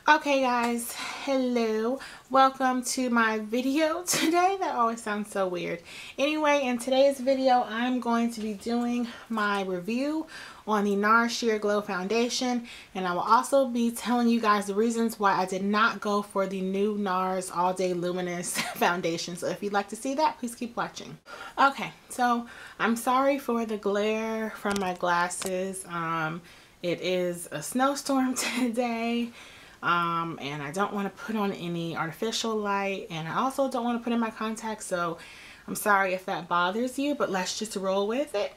Okay guys, hello, welcome to my video today. That always sounds so weird. Anyway, in today's video I'm going to be doing my review on the Nars Sheer Glow foundation, and I will also be telling you guys the reasons why I did not go for the new Nars All Day Luminous foundation. So if you'd like to see that, please keep watching. Okay, so I'm sorry for the glare from my glasses. It is a snowstorm today. And I don't want to put on any artificial light, and I also don't want to put in my contacts, so I'm sorry if that bothers you, but let's just roll with it.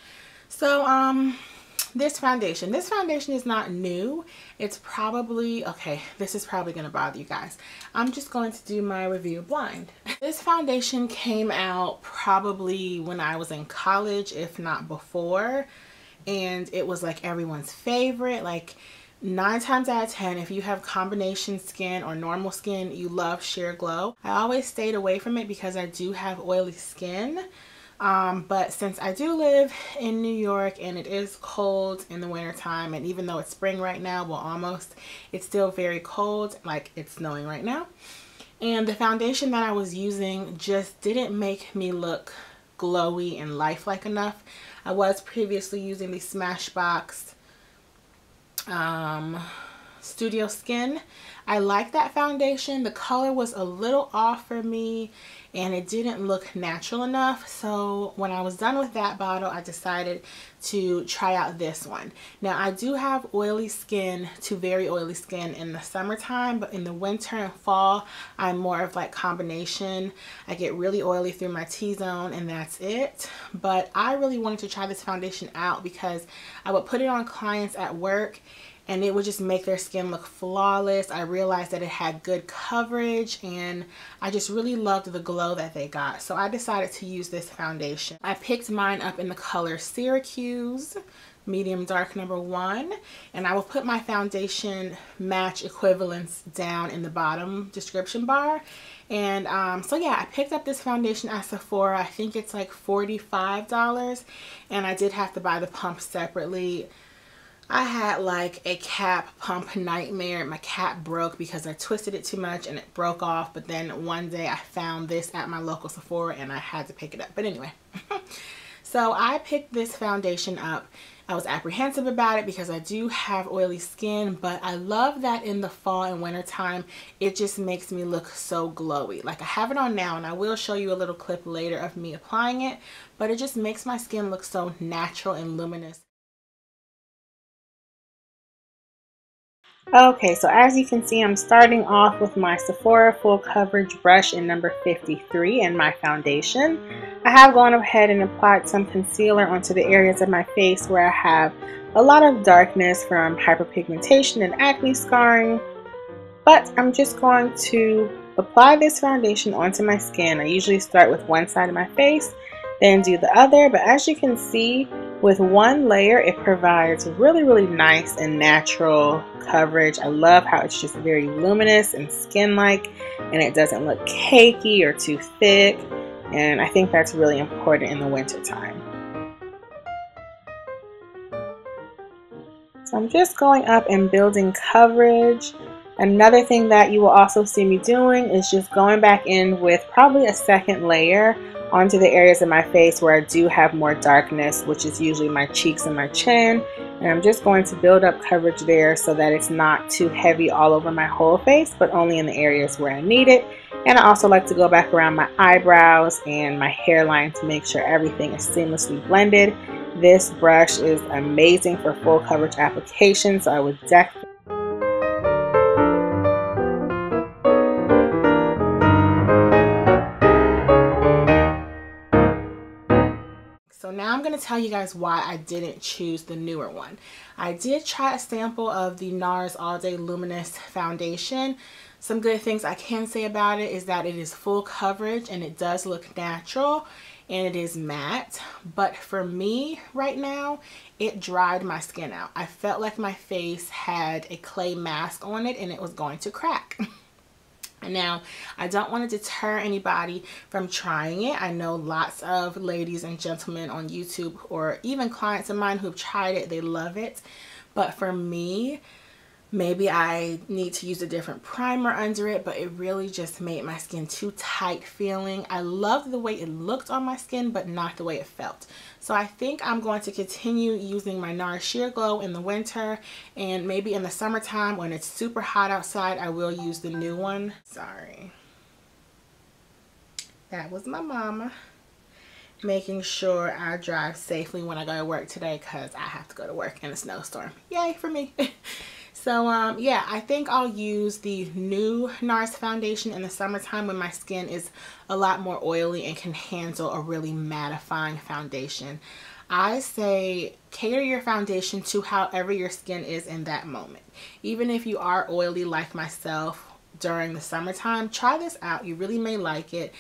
So this foundation is not new. It's probably, okay, this is probably going to bother you guys. I'm just going to do my review blind. This foundation came out probably when I was in college, if not before, and it was like everyone's favorite. Like 9 times out of 10, if you have combination skin or normal skin, you love Sheer Glow. I always stayed away from it because I do have oily skin. But since I do live in New York and it is cold in the winter time, and even though it's spring right now, well almost, it's still very cold, like it's snowing right now. And the foundation that I was using just didn't make me look glowy and lifelike enough. I was previously using the Smashbox Studio Skin. I like that foundation. The color was a little off for me and it didn't look natural enough. So when I was done with that bottle, I decided to try out this one. Now I do have oily skin to very oily skin in the summertime, but in the winter and fall, I'm more of like combination. I get really oily through my T-zone and that's it. But I really wanted to try this foundation out because I would put it on clients at work and it would just make their skin look flawless. I realized that it had good coverage and I just really loved the glow that they got. So I decided to use this foundation. I picked mine up in the color Syracuse, medium dark number 1. And I will put my foundation match equivalents down in the bottom description bar. And so yeah, I picked up this foundation at Sephora. I think it's like $45. And I did have to buy the pump separately. I had like a cap pump nightmare. My cap broke because I twisted it too much and it broke off. But then one day I found this at my local Sephora and I had to pick it up. But anyway, so I picked this foundation up. I was apprehensive about it because I do have oily skin, but I love that in the fall and winter time, it just makes me look so glowy. Like I have it on now and I will show you a little clip later of me applying it, but it just makes my skin look so natural and luminous. Okay, so as you can see, I'm starting off with my Sephora Full Coverage brush in number 53 and my foundation. I have gone ahead and applied some concealer onto the areas of my face where I have a lot of darkness from hyperpigmentation and acne scarring. But I'm just going to apply this foundation onto my skin. I usually start with one side of my face, then do the other, but as you can see, with one layer it provides really nice and natural coverage. I love how it's just very luminous and skin-like and it doesn't look cakey or too thick, and I think that's really important in the winter time. So I'm just going up and building coverage. Another thing that you will also see me doing is just going back in with probably a second layer onto the areas of my face where I do have more darkness, which is usually my cheeks and my chin. And I'm just going to build up coverage there so that it's not too heavy all over my whole face, but only in the areas where I need it. And I also like to go back around my eyebrows and my hairline to make sure everything is seamlessly blended. This brush is amazing for full coverage application, so I would definitely. So now I'm going to tell you guys why I didn't choose the newer one. I did try a sample of the Nars All Day Luminous foundation. Some good things I can say about it is that it is full coverage and it does look natural and it is matte. But for me right now, it dried my skin out. I felt like my face had a clay mask on it and it was going to crack. Now, I don't want to deter anybody from trying it. I know lots of ladies and gentlemen on YouTube or even clients of mine who've tried it, they love it. But for me, maybe I need to use a different primer under it, but it really just made my skin too tight feeling. I loved the way it looked on my skin, but not the way it felt. So I think I'm going to continue using my Nars Sheer Glow in the winter, and maybe in the summertime when it's super hot outside, I will use the new one. Sorry. That was my mama making sure I drive safely when I go to work today, because I have to go to work in a snowstorm. Yay for me. So yeah, I think I'll use the new Nars foundation in the summertime when my skin is a lot more oily and can handle a really mattifying foundation. I say cater your foundation to however your skin is in that moment. Even if you are oily like myself during the summertime, try this out. You really may like it.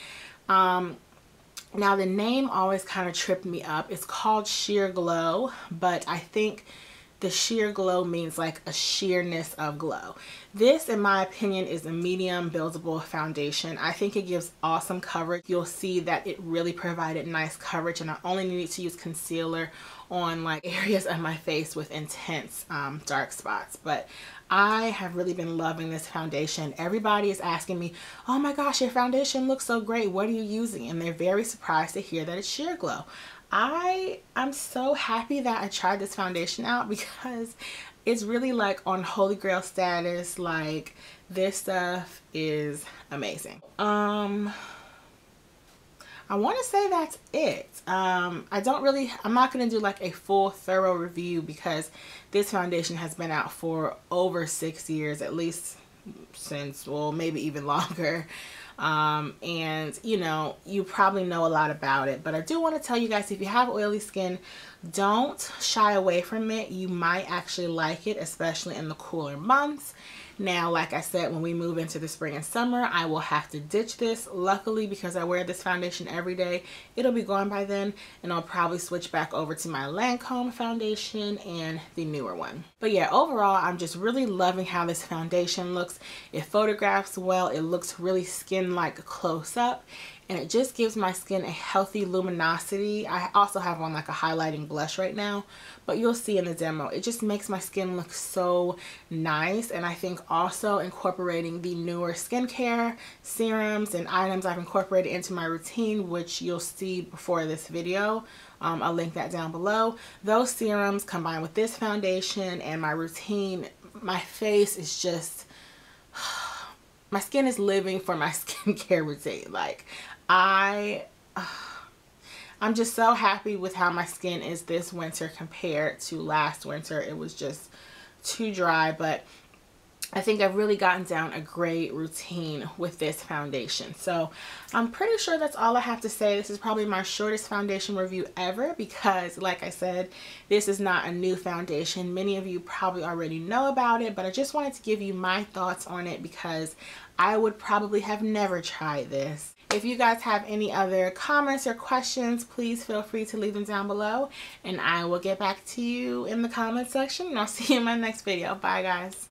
Now the name always kind of tripped me up. It's called Sheer Glow, but I think the sheer glow means like a sheerness of glow. This, in my opinion, is a medium buildable foundation. I think it gives awesome coverage. You'll see that it really provided nice coverage, and I only needed to use concealer on like areas of my face with intense dark spots. But I have really been loving this foundation. Everybody is asking me, oh my gosh, your foundation looks so great. What are you using? And they're very surprised to hear that it's Sheer Glow. I'm so happy that I tried this foundation out, because it's really like on holy grail status. Like, this stuff is amazing. I want to say that's it. I'm not going to do like a full thorough review, because this foundation has been out for over 6 years, at least since, well, maybe even longer. And you know, you probably know a lot about it, but I do want to tell you guys, if you have oily skin, don't shy away from it. You might actually like it, especially in the cooler months. Now, like I said, when we move into the spring and summer, I will have to ditch this. Luckily, because I wear this foundation every day, it'll be gone by then, and I'll probably switch back over to my Lancome foundation and the newer one. But yeah, overall, I'm just really loving how this foundation looks. It photographs well. It looks really skin-like close up, and it just gives my skin a healthy luminosity. I also have on like a highlighting blush right now, but you'll see in the demo, it just makes my skin look so nice. And I think also incorporating the newer skincare serums and items I've incorporated into my routine, which you'll see before this video, I'll link that down below. Those serums combined with this foundation and my routine, my face is just, my skin is living for my skincare routine. Like, I'm just so happy with how my skin is this winter compared to last winter. It was just too dry, but I think I've really gotten down a great routine with this foundation. So I'm pretty sure that's all I have to say. This is probably my shortest foundation review ever, because like I said, this is not a new foundation. Many of you probably already know about it, but I just wanted to give you my thoughts on it, because I would probably have never tried this. If you guys have any other comments or questions, please feel free to leave them down below, and I will get back to you in the comment section, and I'll see you in my next video. Bye guys.